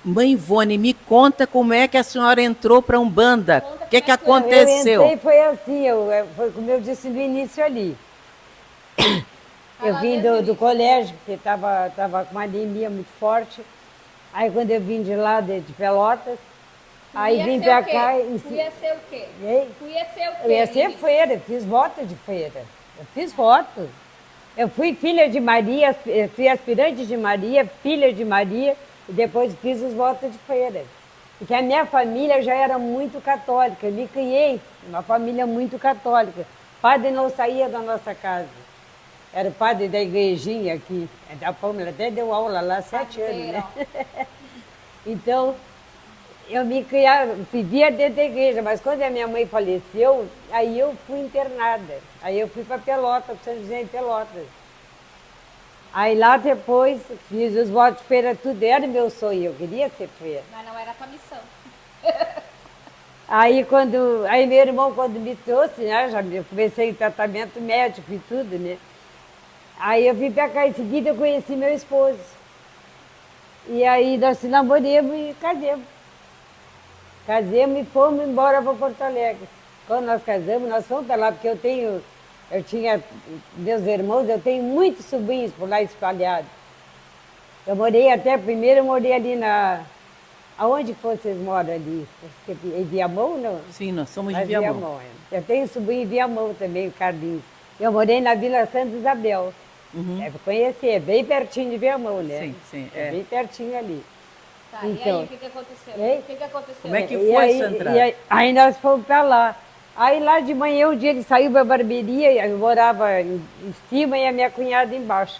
Mãe Ivone, me conta como é que a senhora entrou para a Umbanda. Conta O que como que é que foi. Eu aconteceu? entrei, foi assim, foi como eu disse no início ali. Vai Eu lá vim desde o do início. colégio, porque tava com uma anemia muito forte. Aí quando eu vim de lá, de Pelotas, Tu aí ia vim ser o pra quê? cá Tu ia ser o quê? e Tu ia ser o eu quê ia no ser início? freira, fiz voto de freira. Eu fiz voto. Eu fui filha de Maria, eu fui aspirante de Maria, filha de Maria, e depois fiz os votos de freira. Porque a minha família já era muito católica, eu me criei numa família muito católica. Padre não saía da nossa casa. Era o padre da igrejinha aqui, da Pâmela, até deu aula lá há 7 anos, Padroeira, né? ó. Então, eu me criava, vivia dentro da igreja, mas quando a minha mãe faleceu, aí eu fui internada. Aí eu fui para Pelotas, para São José em Pelotas. Aí lá depois fiz os votos de feira, tudo era meu sonho, eu queria ser feira. Mas não era a tua missão. Aí meu irmão quando me trouxe, né, eu comecei em tratamento médico e tudo, né? Aí eu vim para cá, em seguida eu conheci meu esposo. E aí nós se namoramos e casamos. Casamos e fomos embora para Porto Alegre. Quando nós casamos, nós fomos para lá, porque eu tinha meus irmãos, eu tenho muitos sobrinhos por lá espalhados. Eu morei até, primeiro eu morei ali aonde que vocês moram ali? Em Viamão, não? Sim, nós somos de Na Viamão. Viamão, é. Eu tenho sobrinho em Viamão também, o Carlinhos. Eu morei na Vila Santa Isabel. É para conhecer, é bem pertinho de Viamão, né? Sim, sim, É é. bem pertinho ali. Tá, e Então, aí, o que que aconteceu? e aí? O que que aconteceu? Como é que E foi aí, essa entrada? aí nós fomos para lá. Aí lá de manhã, um dia ele saiu para a barbearia, eu morava em cima e a minha cunhada embaixo.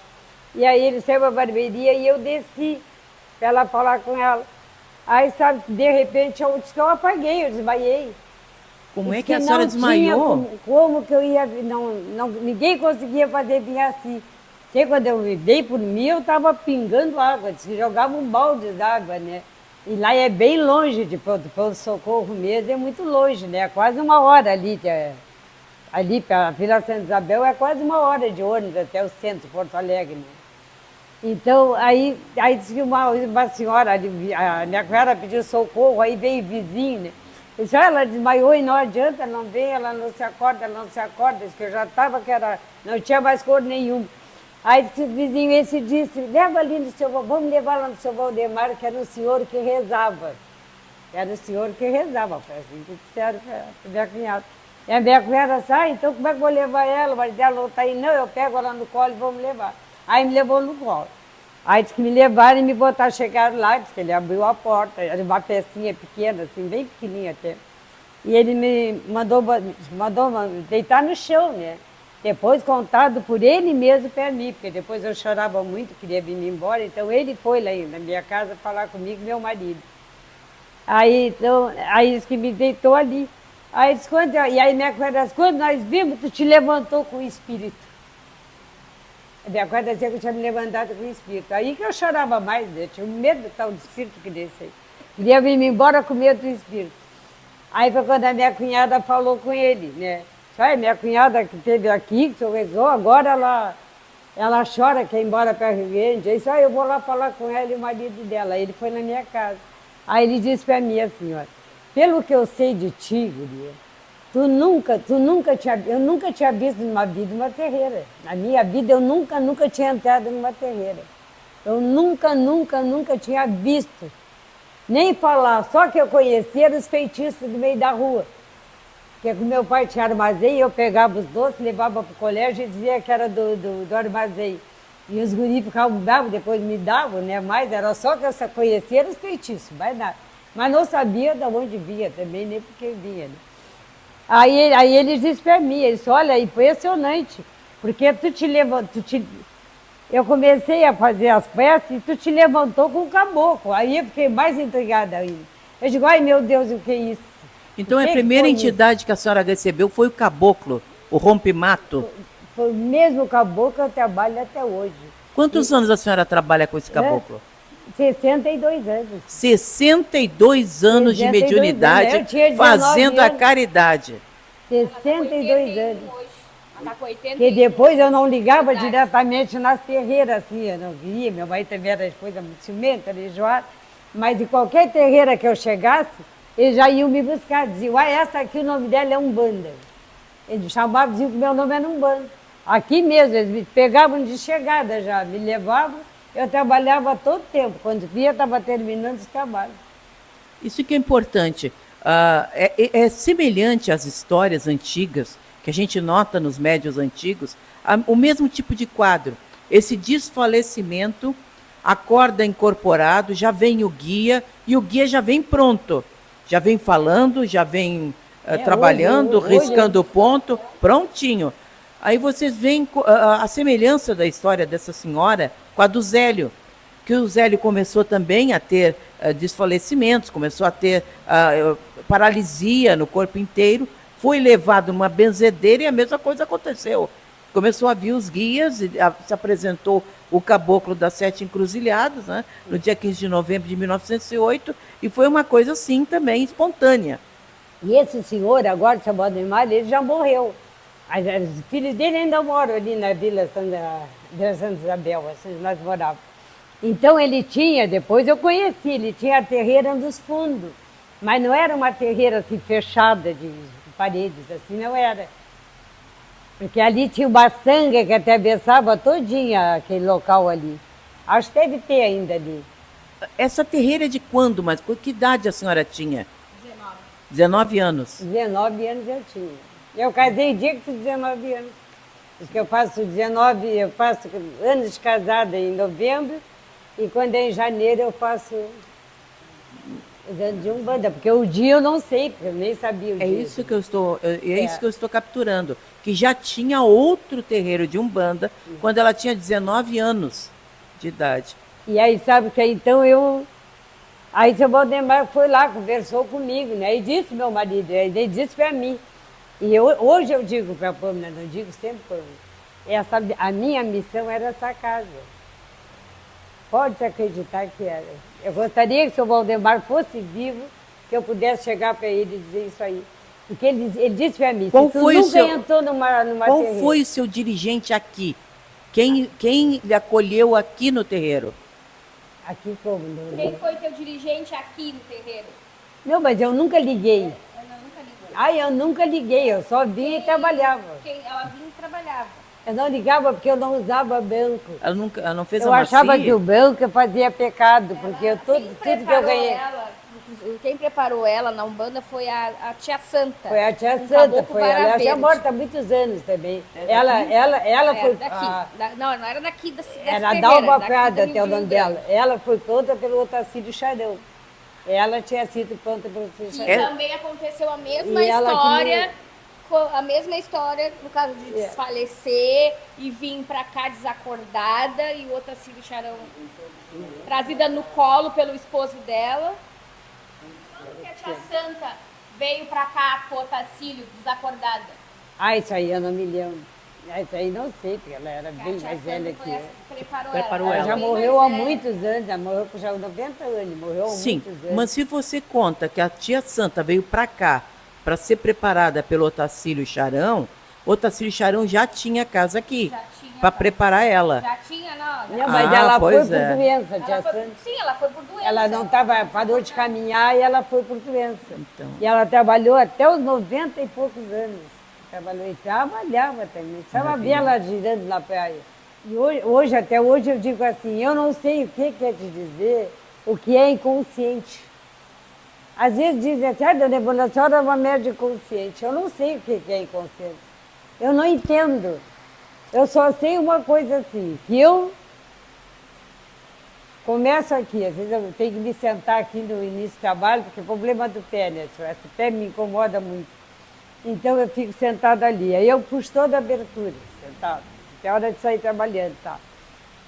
E aí ele saiu para a barbearia e eu desci para ela falar com ela. Aí, sabe, de repente eu disse que eu apaguei, eu desmaiei. Como é Disse que a senhora não tinha desmaiou? como que eu ia. Ninguém conseguia fazer vir assim. Sei, quando eu dei por mim, eu estava pingando água, disse que jogava um balde d'água, né? E lá é bem longe de pronto-socorro mesmo, é muito longe, né? É quase uma hora ali. Ali para a Vila Santa Isabel é quase uma hora de ônibus até o centro de Porto Alegre, né? Então, aí disse que uma senhora, a minha cunhada pediu socorro, aí veio vizinho, né? Eu disse, ela desmaiou e não adianta, não vem, ela não se acorda, não se acorda. Disse que eu já estava, não tinha mais cor nenhuma. Aí disse que o vizinho esse disse, leva ali no seu, vamos levar lá no seu Valdemar, que era o senhor que rezava. Era o senhor que rezava, foi assim que disseram para minha cunhada. E a minha cunhada disse, então como é que eu vou levar ela? O marido dela não está aí, não, eu pego ela no colo e vamos levar. Aí me levou no colo. Aí disse que me levaram e me botaram, chegaram lá, disse que ele abriu a porta, era uma pecinha pequena, assim, bem pequenininha até. E ele me mandou deitar no chão, né? Depois contado por ele mesmo para mim, porque depois eu chorava muito, queria vir embora, então ele foi lá na minha casa falar comigo, meu marido. Aí disse que me deitou ali. Aí disse, e aí minha cunhada disse, quando nós vimos, tu te levantou com o espírito. A minha cunhada dizia que eu tinha me levantado com o espírito. Aí que eu chorava mais, né? Eu tinha medo do tal do espírito que desceu. Queria vir embora com medo do espírito. Aí foi quando a minha cunhada falou com ele, né? Olha, minha cunhada que esteve aqui, que o senhor rezou, agora ela chora, quer ir embora para Rio Grande. Aí disse, eu vou lá falar com ela e o marido dela. Aí ele foi na minha casa. Aí ele disse para mim assim, olha, pelo que eu sei de ti, guria, eu nunca tinha visto numa vida uma terreira. Na minha vida eu nunca tinha entrado numa terreira. Eu nunca tinha visto. Nem falar, só que eu conhecia os feitiços do meio da rua. Porque com meu pai tinha armazém, eu pegava os doces, levava para o colégio e dizia que era do armazém. E os guris ficavam bravos, depois me davam, né? Mas era só que eu só conhecia os feitiços, mais nada. Mas não sabia de onde vinha também, nem porque vinha, né? Aí ele disse para mim, ele disse, olha, impressionante, porque eu comecei a fazer as peças e tu te levantou com o caboclo. Aí eu fiquei mais intrigada ainda. Eu digo, ai meu Deus, o que é isso? Então a primeira entidade que a senhora recebeu foi o caboclo, o rompe-mato. Foi o mesmo caboclo que eu trabalho até hoje. Quantos anos a senhora trabalha com esse caboclo? 62 anos. 62 anos de 62 mediunidade, anos. Eu tinha 19 fazendo a anos. caridade. 62 anos. Hoje. Ela tá com 81. Porque depois eu não ligava diretamente nas terreiras, assim, eu não via. Meu marido também era coisa muito ciumenta, enjoada. Mas de qualquer terreira que eu chegasse, eles já iam me buscar. Diziam, essa aqui o nome dela é Umbanda. Eles me chamavam, diziam que meu nome era Umbanda. Aqui mesmo, eles me pegavam de chegada já, me levavam. Eu trabalhava todo tempo. Quando via, estava terminando os trabalhos. Isso que é importante. É semelhante às histórias antigas, que a gente nota nos médios antigos, o mesmo tipo de quadro. Esse desfalecimento, acorda incorporado, já vem o guia, e o guia já vem pronto. Já vem falando, já vem trabalhando, riscando o ponto, prontinho. Aí vocês veem a semelhança da história dessa senhora com a do Zélio, que o Zélio começou também a ter desfalecimentos, começou a ter paralisia no corpo inteiro, foi levado numa benzedeira e a mesma coisa aconteceu. Começou a vir os guias, se apresentou o caboclo das 7 encruzilhadas, né, no dia 15 de novembro de 1908, e foi uma coisa assim também espontânea. E esse senhor, agora, seu Valdemar, ele já morreu. Os filhos dele ainda moram ali na Vila Santa Isabel, assim, nós morávamos. Então ele tinha, depois eu conheci, ele tinha a terreira dos fundos, mas não era uma terreira assim fechada de paredes, assim, não era. Porque ali tinha uma sanga que atravessava todinha aquele local ali. Acho que deve ter ainda ali. Essa terreira é de quando, mas que idade a senhora tinha? 19 anos. 19 anos eu tinha. Eu casei dia que fiz 19 anos. Porque eu faço anos de casada em novembro, e quando é em janeiro eu faço os anos de Umbanda, porque o dia eu não sei, porque eu nem sabia o dia. Isso que eu estou capturando, que já tinha outro terreiro de Umbanda quando ela tinha 19 anos de idade. E aí, sabe que então aí seu Valdemar foi lá, conversou comigo, né? E disse meu marido, ele disse para mim. E hoje eu digo para a Pâmela, não digo sempre para mim, a minha missão era essa casa. Pode-se acreditar que era. Eu gostaria que o seu Valdemar fosse vivo, que eu pudesse chegar para ele e dizer isso aí. Porque ele disse para mim, qual se tu foi nunca o seu, entrou numa qual terreira. foi o seu dirigente aqui? Quem lhe acolheu aqui no terreiro? Aqui como? Quem foi teu dirigente aqui no terreiro? Não, mas eu nunca liguei. Ela nunca ligou. Ai, eu nunca liguei, eu só vinha e trabalhava. Ela vinha e trabalhava. Eu não ligava porque eu não usava banco. Ela não fez Eu a achava macia? que o banco fazia pecado, porque tudo que eu ganhei. Quem preparou ela na Umbanda foi a tia Santa. Foi a tia um Santa, caboclo foi ela. Ela vara já verde. morta há muitos anos também. Ela foi. daqui. Não era daqui dessa Era terreira, Dalva daqui Prada, do até o Rio nome Grande. dela. Ela foi pronta pelo Otacílio Charão. Ela tinha sido pronta pelo Otacílio E Charão. também aconteceu a mesma E ela que história, a mesma história no caso de desfalecer e vir pra cá desacordada, e o Otacílio Charão trazida no colo pelo esposo dela. E a tia Santa veio pra cá com o Otacílio desacordada. Ah, isso aí eu não me lembro. Isso aí não sei, porque ela era bem A tia mais velha Santa que foi eu. essa que preparou, Preparou ela. Ela já Bem morreu mais há velha. muitos anos, já morreu com já 90 anos, morreu há Sim, muitos anos. mas se você conta que a tia Santa veio para cá para ser preparada pelo Otacílio Charão, o Otacílio Charão já tinha casa aqui Já tinha para casa. preparar ela. Já tinha, não. Não, mas Ah, ela foi pois por é. doença, Ela tia foi, Santa. sim, ela foi por doença. Ela não estava, parou de caminhar e ela foi por doença. Então. E ela trabalhou até os 90 e poucos anos. Trabalhou e trabalhava também. Só via ela girando na praia. E até hoje, eu digo assim, eu não sei o que quer te dizer o que é inconsciente. Às vezes dizem assim, dona Ivone, a senhora é uma médica consciente. Eu não sei o que é inconsciente. Eu não entendo. Eu só sei uma coisa assim, que eu começo aqui, às vezes eu tenho que me sentar aqui no início do trabalho, porque é problema do pé, né? Esse pé me incomoda muito. Então eu fico sentada ali. Aí eu puxo toda a abertura, sentada. Até a hora de sair trabalhando, tá?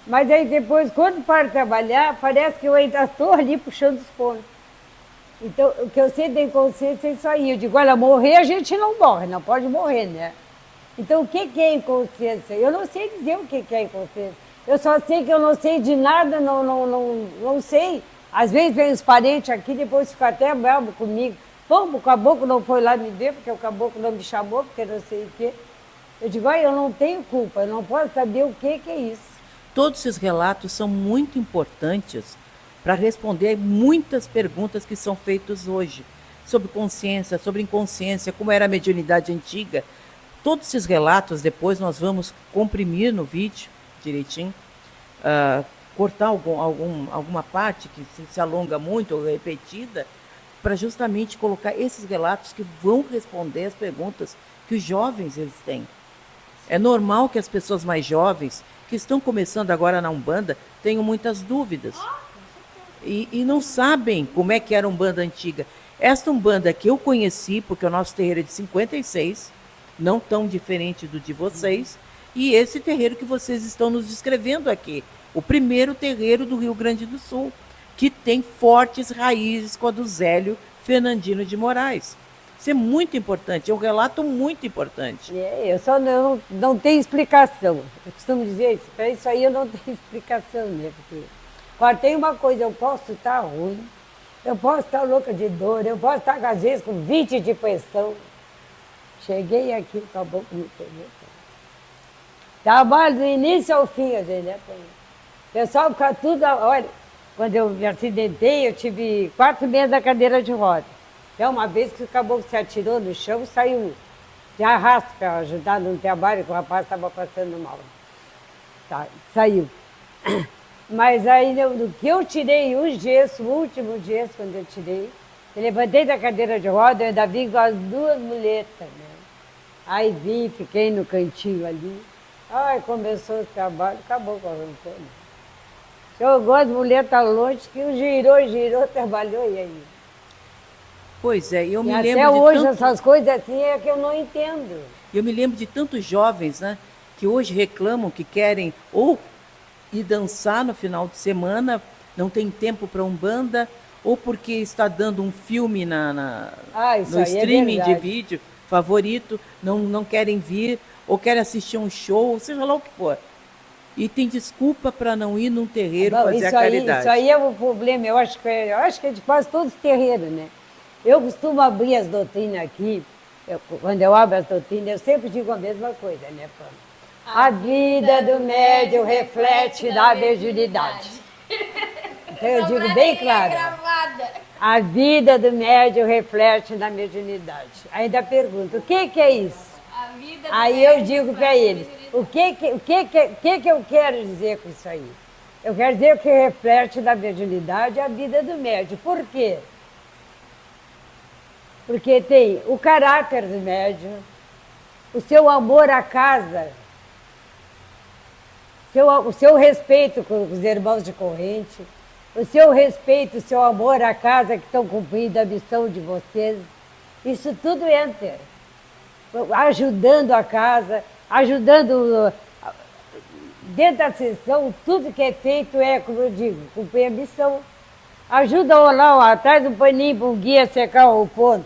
Mas aí depois, quando paro de trabalhar, parece que eu ainda estou ali puxando os pontos. Então, o que eu sei da inconsciência é isso aí. Eu digo, olha, morrer a gente não morre, não pode morrer, né? Então, o que é inconsciência? Eu não sei dizer o que é inconsciência. Eu só sei que eu não sei de nada, não sei. Às vezes vem os parentes aqui, depois ficam até bravo comigo. Pô, o caboclo não foi lá me ver, porque o caboclo não me chamou, porque não sei o quê. Eu digo, olha, eu não tenho culpa, eu não posso saber o que é isso. Todos esses relatos são muito importantes para responder muitas perguntas que são feitas hoje, sobre consciência, sobre inconsciência, como era a mediunidade antiga. Todos esses relatos, depois nós vamos comprimir no vídeo direitinho, cortar alguma parte que se alonga muito ou é repetida, para justamente colocar esses relatos que vão responder as perguntas que os jovens eles têm. É normal que as pessoas mais jovens, que estão começando agora na Umbanda, tenham muitas dúvidas. E não sabem como é que era a Umbanda antiga. Esta Umbanda que eu conheci, porque o nosso terreiro é de 56, não tão diferente do de vocês, e esse terreiro que vocês estão nos descrevendo aqui, o primeiro terreiro do Rio Grande do Sul, que tem fortes raízes com a do Zélio Fernandino de Moraes. Isso é muito importante, é um relato muito importante. Eu só não tenho explicação. Eu costumo dizer isso, para isso aí eu não tenho explicação, né? Porque agora tem uma coisa, eu posso estar ruim, eu posso estar louca de dor, eu posso estar às vezes com 20 de pressão. Cheguei aqui, acabou com o pegou. Trabalho do início ao fim, às vezes, né? O pessoal fica tudo, olha, quando eu me acidentei, eu tive 4 meses na cadeira de roda. Então, uma vez que o caboclo se atirou no chão, saiu de arrasto para ajudar no trabalho, que o rapaz estava passando mal. Tá, saiu. Mas aí, no que eu tirei o gesso, o último gesso, quando eu tirei, eu levantei da cadeira de roda, eu ainda vim com as 2 muletas, né? Aí vim, fiquei no cantinho ali. Ai, começou o trabalho, acabou com a arrancando. Jogou as muletas longe, que girou, trabalhou e aí. Pois é, eu me E lembro até de hoje tanto... essas coisas assim é que eu não entendo. Eu me lembro de tantos jovens, né, que hoje reclamam que querem ou ir dançar no final de semana, não tem tempo para Umbanda, ou porque está dando um filme Isso no aí streaming é de vídeo favorito, não querem vir, ou querem assistir um show, seja lá o que for. E tem desculpa para não ir num terreiro fazer a caridade. Isso aí é o problema, eu acho que é de quase todos os terreiros, né? Eu costumo abrir as doutrinas aqui, quando eu abro as doutrinas, eu sempre digo a mesma coisa, né, Pâmela? A vida do médium reflete da mediunidade. Então eu digo bem claro. A vida do médium reflete da mediunidade. Ainda pergunto, o que é isso? Aí eu digo para eles, o que eu quero dizer com isso aí? Eu quero dizer que reflete da mediunidade a vida do médium. Por quê? Porque tem o caráter do médium, o seu amor à casa, o seu respeito com os irmãos de corrente, o seu respeito, o seu amor à casa que estão cumprindo a missão de vocês. Isso tudo entra. Ajudando a casa, ajudando dentro da sessão, tudo que é feito é, como eu digo, cumprir a missão. Ajuda lá atrás do paninho para o guia secar o ponto,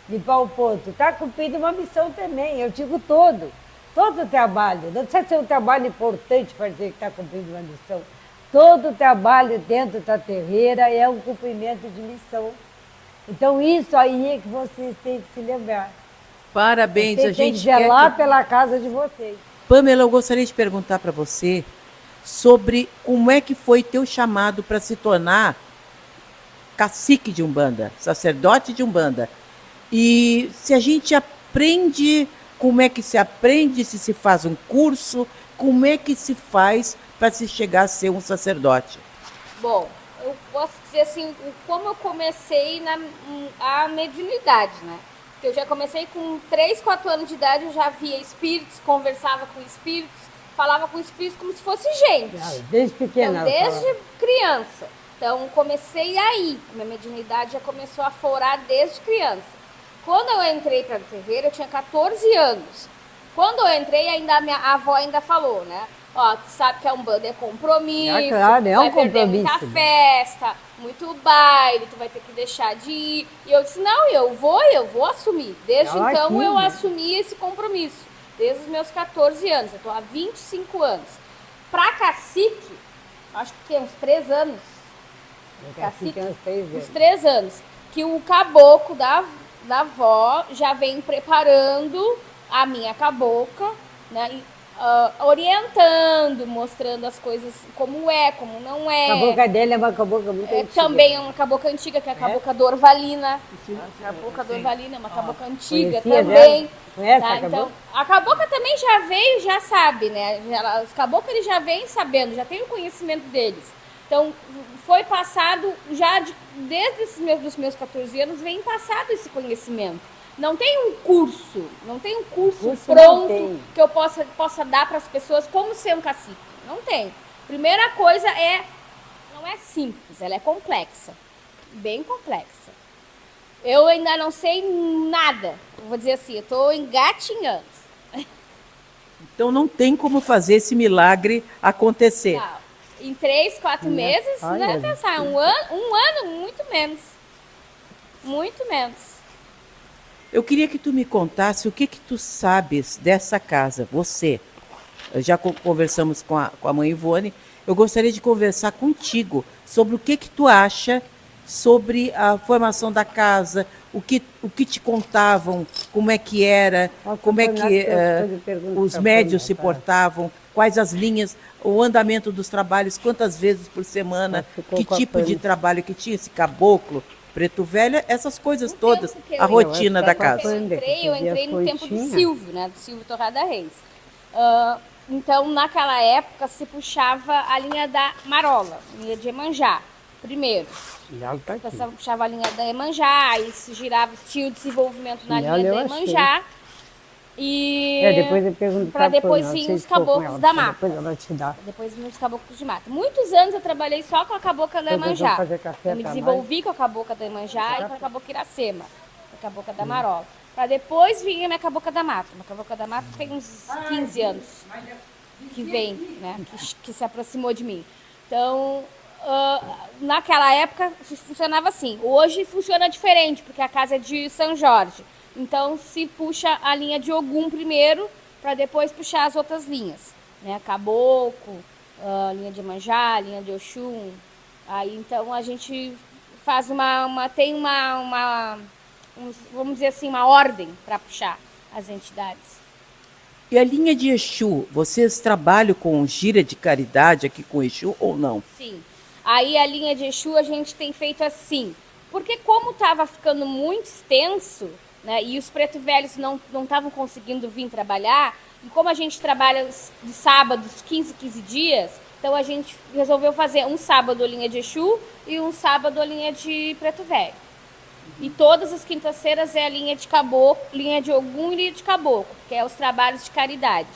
limpar o ponto. Está cumprindo uma missão também, eu digo todo o trabalho. Não precisa ser um trabalho importante para dizer que está cumprindo uma missão. Todo o trabalho dentro da terreira é um cumprimento de missão. Então isso aí é que vocês têm que se lembrar. Parabéns, a gente tem que zelar pela casa de vocês. Pâmela, eu gostaria de perguntar para você sobre como é que foi teu chamado para se tornar cacique de Umbanda, sacerdote de Umbanda. E se a gente aprende, como é que se aprende, se faz um curso, como é que se faz para se chegar a ser um sacerdote? Bom, eu posso dizer assim, como eu comecei a mediunidade, né? Eu já comecei com 3, 4 anos de idade, eu já via espíritos, conversava com espíritos, falava com espíritos como se fosse gente. Desde pequena. Então, desde criança. Então, comecei aí. Minha mediunidade já começou a florar desde criança. Quando eu entrei para o terreiro, eu tinha 14 anos. Quando eu entrei, ainda a minha avó ainda falou, né? Ó, tu sabe que a Umbanda é compromisso, claro, é um vai perder compromisso. muita festa, muito baile, tu vai ter que deixar de ir. E eu disse, não, eu vou assumir. Desde então eu assumi esse compromisso, desde os meus 14 anos, eu tô há 25 anos. Pra cacique, acho que tem uns 3 anos. Cacique, uns 3 anos. Que o caboclo da avó já vem preparando a minha cabocla, né? orientando, mostrando as coisas como é, como não é. A cabocla dele é uma cabocla muito antiga. Também é uma cabocla antiga, que é a cabocla Dorvalina. A cabocla Dorvalina é uma cabocla antiga também. Conhece Tá? a cabocla? Então, a cabocla também já veio, já sabe, né? Os caboclos eles já vêm sabendo, já tem o conhecimento deles. Então, foi passado já desde os meus 14 anos, vem passado esse conhecimento. Não tem um curso, pronto que eu possa dar para as pessoas como ser um cacique. Não tem. Primeira coisa não é simples, ela é complexa, bem complexa. Eu ainda não sei nada, vou dizer assim, eu estou engatinhando. Então não tem como fazer esse milagre acontecer. Não. Em 3, 4 meses, não é pensar, um ano, muito menos. Muito menos. Eu queria que tu me contasse o que tu sabes dessa casa, você. Já conversamos com a mãe Ivone, eu gostaria de conversar contigo sobre o que tu acha sobre a formação da casa, o que te contavam, como é que era, como é que os médios se portavam, quais as linhas, o andamento dos trabalhos, quantas vezes por semana, que tipo de trabalho que tinha, esse caboclo, preto velho, essas coisas todas, a rotina da casa. Eu entrei no tempo do Silvio, né? Do Silvio Torrada Reis. Então, naquela época, se puxava a linha da Marola, linha de Iemanjá, primeiro. Você puxava a linha da Iemanjá, aí se girava, tinha o desenvolvimento na linha da Iemanjá. E para depois vir os caboclos da mata. Depois vir os caboclos de mata. Muitos anos eu trabalhei só com a cabocla da Iemanjá. Eu me desenvolvi com a cabocla da Iemanjá e com a cabocla Iracema, a cabocla da Marola. Para depois vir a minha cabocla da mata. A cabocla da mata tem uns 15 anos que vem, né? Que se aproximou de mim. Então, naquela época funcionava assim. Hoje funciona diferente, porque a casa é de São Jorge. Então, se puxa a linha de Ogum primeiro, para depois puxar as outras linhas. Né? Caboclo, linha de Iemanjá, linha de Oxum. Aí, então, a gente faz vamos dizer assim, uma ordem para puxar as entidades. E a linha de Exu, vocês trabalham com gira de caridade aqui com Exu ou não? Sim. Aí, a linha de Exu a gente tem feito assim. Porque como estava ficando muito extenso, né, e os preto velhos não estavam conseguindo vir trabalhar, e como a gente trabalha de sábados, 15 dias, então a gente resolveu fazer um sábado a linha de Exu e um sábado a linha de preto velho. E todas as quintas-feiras é a linha de caboclo, linha de Ogum e linha de caboclo, que é os trabalhos de caridade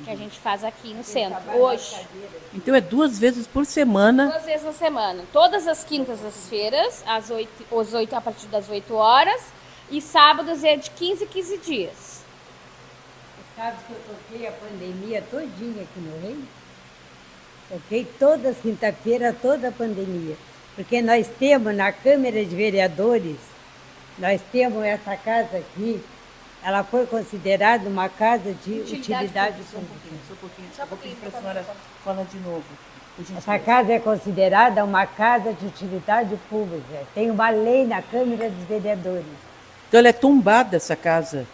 que a gente faz aqui no centro, hoje. Então é 2 vezes por semana? 2 vezes na semana. Todas as quintas-feiras, a partir das 8 horas, e sábados é de 15 dias. Sabe que eu toquei a pandemia todinha aqui no Reino? Toquei todas as quinta-feiras, toda a pandemia. Porque nós temos na Câmara de Vereadores, nós temos essa casa aqui, ela foi considerada uma casa de utilidade pública. Só um pouquinho para a senhora falar de novo. Essa casa é considerada uma casa de utilidade pública. Tem uma lei na Câmara dos Vereadores. Então ela é tombada, essa casa?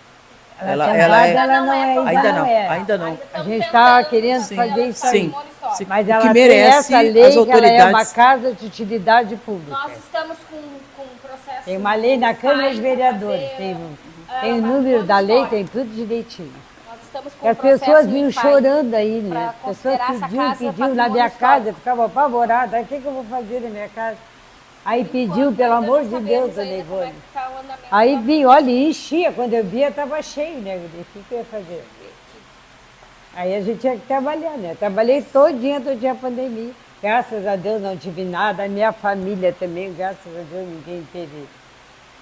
Ela não é, ainda não. A gente está querendo fazer isso aí. Sim. Mas o ela que tem merece essa lei as que ela autoridades. é uma casa de utilidade pública. Nós estamos com um processo... Tem uma lei na Câmara dos Vereadores. Tem o número da lei, tem tudo direitinho. Nós estamos com E as pessoas vinham chorando aí, né? As pessoas pediam na minha casa, eu ficava apavorada. O que eu vou fazer na minha casa? Aí pediu, pelo amor de Deus, dona Ivone. Aí vi, olha, enchia. Quando eu via, estava cheio, né? O que eu ia fazer? Aí a gente tinha que trabalhar, né? Trabalhei todo dia a pandemia. Graças a Deus não tive nada. A minha família também, graças a Deus, ninguém teve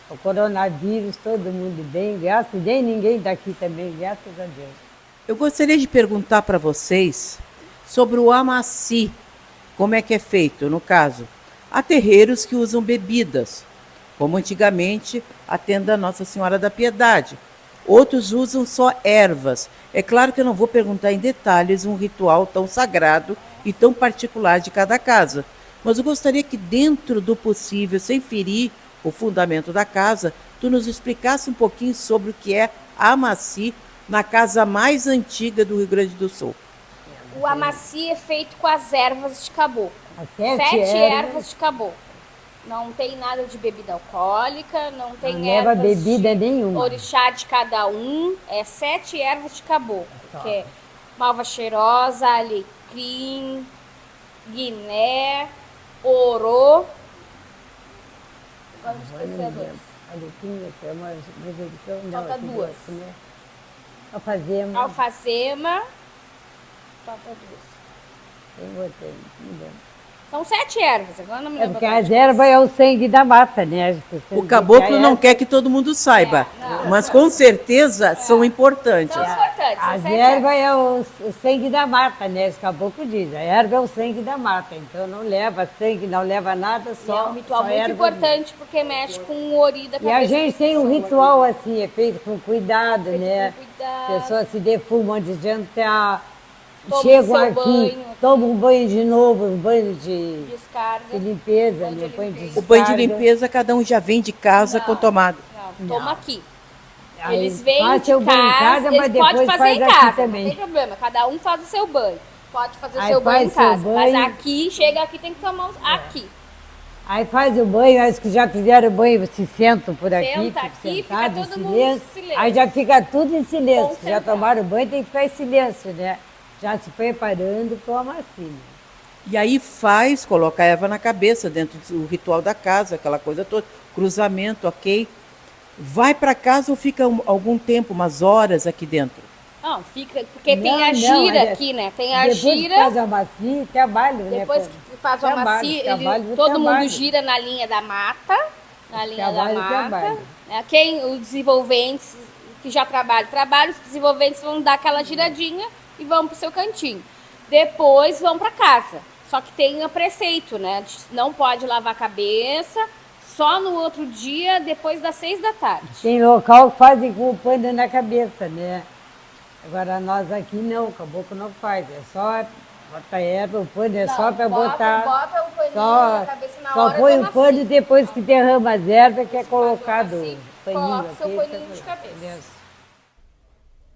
o coronavírus, todo mundo bem. Graças a Deus, ninguém daqui também, graças a Deus. Eu gostaria de perguntar para vocês sobre o amaci. Como é que é feito, no caso? Há terreiros que usam bebidas, como antigamente a tenda Nossa Senhora da Piedade. Outros usam só ervas. É claro que eu não vou perguntar em detalhes um ritual tão sagrado e tão particular de cada casa, mas eu gostaria que, dentro do possível, sem ferir o fundamento da casa, tu nos explicasse um pouquinho sobre o que é amaci, na casa mais antiga do Rio Grande do Sul. O amaci é feito com as ervas de caboclo. As 7 ervas de caboclo. Não tem nada de bebida alcoólica, não tem Não leva ervas bebida de nenhuma. orixá de cada um. É 7 ervas de caboclo, que é malva cheirosa, alecrim, guiné, orô. Agora eu esqueci as outras. Alecrim, é uma manjericão, não, Falta aqui 2. dentro, né? Alfazema. Alfazema. Falta 2. Tem outra, não lembro. São 7 ervas, agora não me É lembro. porque agora. as ervas é o sangue da mata, né? O caboclo não quer que todo mundo saiba, mas com certeza são importantes. São importantes, são As 7 ervas é o sangue da mata, né? Os caboclos dizem. A erva é o sangue da mata, então não leva sangue, não leva nada, É só um ritual só muito erva importante porque mexe com o ori da E cabeça. a gente tem um ritual assim, é feito com cuidado, Feito né? com cuidado. As pessoas se defumam de jantar, Toma chegam seu aqui, banho. tomam um banho de novo, um banho de Descarga. limpeza, Banho de né? Banho de limpeza. O banho de descarga. limpeza, cada um já vem de casa com tomada. Não, toma aqui. Aí Eles vêm faz de seu banho em casa, mas eles podem depois fazer faz em aqui casa, também. não tem problema. Cada um faz o seu banho. Pode fazer o Aí seu banho em faz seu casa. Mas banho. aqui, chega aqui, tem que tomar aqui. Aí faz o banho, as que já fizeram banho se sentam por aqui, Senta ficam aqui, fica sentados todo em mundo silêncio. em silêncio. Aí já fica tudo em silêncio. Já Concentrado. tomaram banho, tem que ficar em silêncio, né? Já se preparando para o amacinho. E aí coloca a erva na cabeça, dentro do ritual da casa, aquela coisa toda, cruzamento, ok? Vai para casa ou fica algum tempo, umas horas aqui dentro? Não, fica, porque tem Não, a não, gira é- aqui, né? Tem a Depois que gira, faz o amacinho, trabalho, né? depois que faz o amaci, todo mundo gira na linha da mata, na linha da mata. Trabalho. Né? Os desenvolventes que já trabalham, os desenvolventes vão dar aquela giradinha e vão pro seu cantinho. Depois vão para casa. Só que tem o preceito, né? Não pode lavar a cabeça, só no outro dia, depois das 6 da tarde. Tem local que fazem com o pano na cabeça, né? Agora nós aqui não, o caboclo não faz, é só bota erva, o pano é só para botar. Bota o paninho Só, na cabeça na só hora põe do o pano amaci. depois que derrama as ervas, que é colocado amaci, o paninho coloca o seu aqui, paninho de tá- cabeça.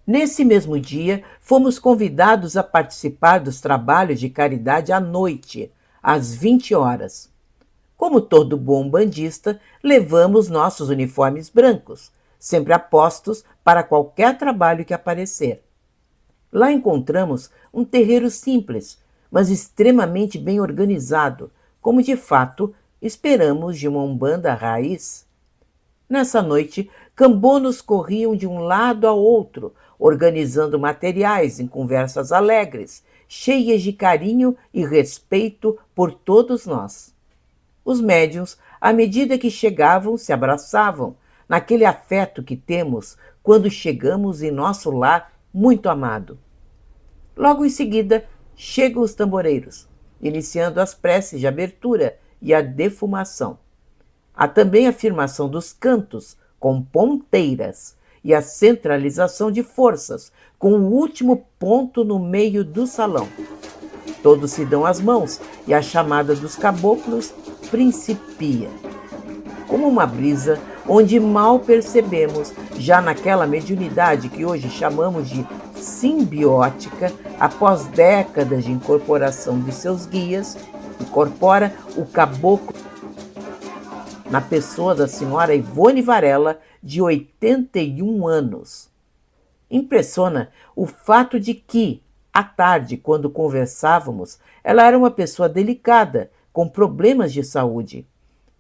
Nesse mesmo dia, fomos convidados a participar dos trabalhos de caridade à noite, às 20 horas. Como todo bom bandista, levamos nossos uniformes brancos, sempre a postos para qualquer trabalho que aparecer. Lá encontramos um terreiro simples, mas extremamente bem organizado, como de fato esperamos de uma umbanda raiz. Nessa noite, cambonos corriam de um lado ao outro, organizando materiais em conversas alegres, cheias de carinho e respeito por todos nós. Os médiuns, à medida que chegavam, se abraçavam, naquele afeto que temos quando chegamos em nosso lar muito amado. Logo em seguida, chegam os tamboreiros, iniciando as preces de abertura e a defumação. Há também a afirmação dos cantos, com ponteiras, e a centralização de forças, com o último ponto no meio do salão. Todos se dão as mãos e a chamada dos caboclos principia. Como uma brisa onde mal percebemos, já naquela mediunidade que hoje chamamos de simbiótica, após décadas de incorporação de seus guias, incorpora o caboclo na pessoa da senhora Ivone Varela, de 81 anos. Impressiona o fato de que, à tarde, quando conversávamos, ela era uma pessoa delicada, com problemas de saúde.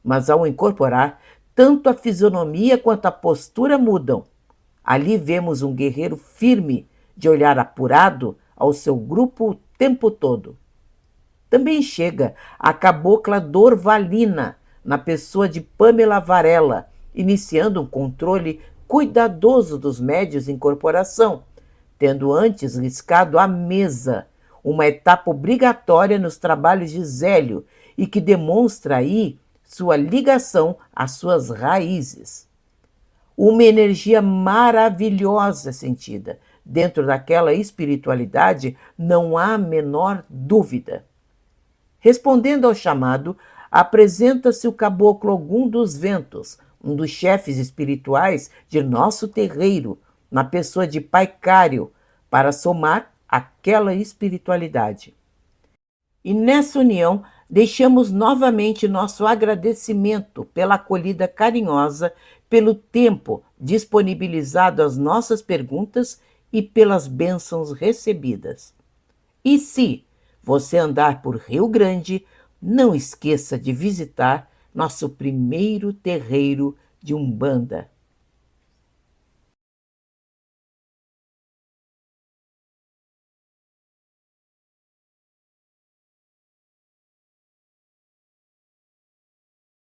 Mas ao incorporar, tanto a fisionomia quanto a postura mudam. Ali vemos um guerreiro firme, de olhar apurado ao seu grupo o tempo todo. Também chega a cabocla Dorvalina, na pessoa de Pamela Varela, iniciando um controle cuidadoso dos médios em corporação, tendo antes riscado a mesa, uma etapa obrigatória nos trabalhos de Zélio e que demonstra aí sua ligação às suas raízes. Uma energia maravilhosa sentida. Dentro daquela espiritualidade não há a menor dúvida. Respondendo ao chamado, apresenta-se o caboclo Ogum dos Ventos, um dos chefes espirituais de nosso terreiro, na pessoa de Pai Cário, para somar aquela espiritualidade. E nessa união, deixamos novamente nosso agradecimento pela acolhida carinhosa, pelo tempo disponibilizado às nossas perguntas e pelas bênçãos recebidas. E se você andar por Rio Grande, não esqueça de visitar nosso primeiro terreiro de Umbanda.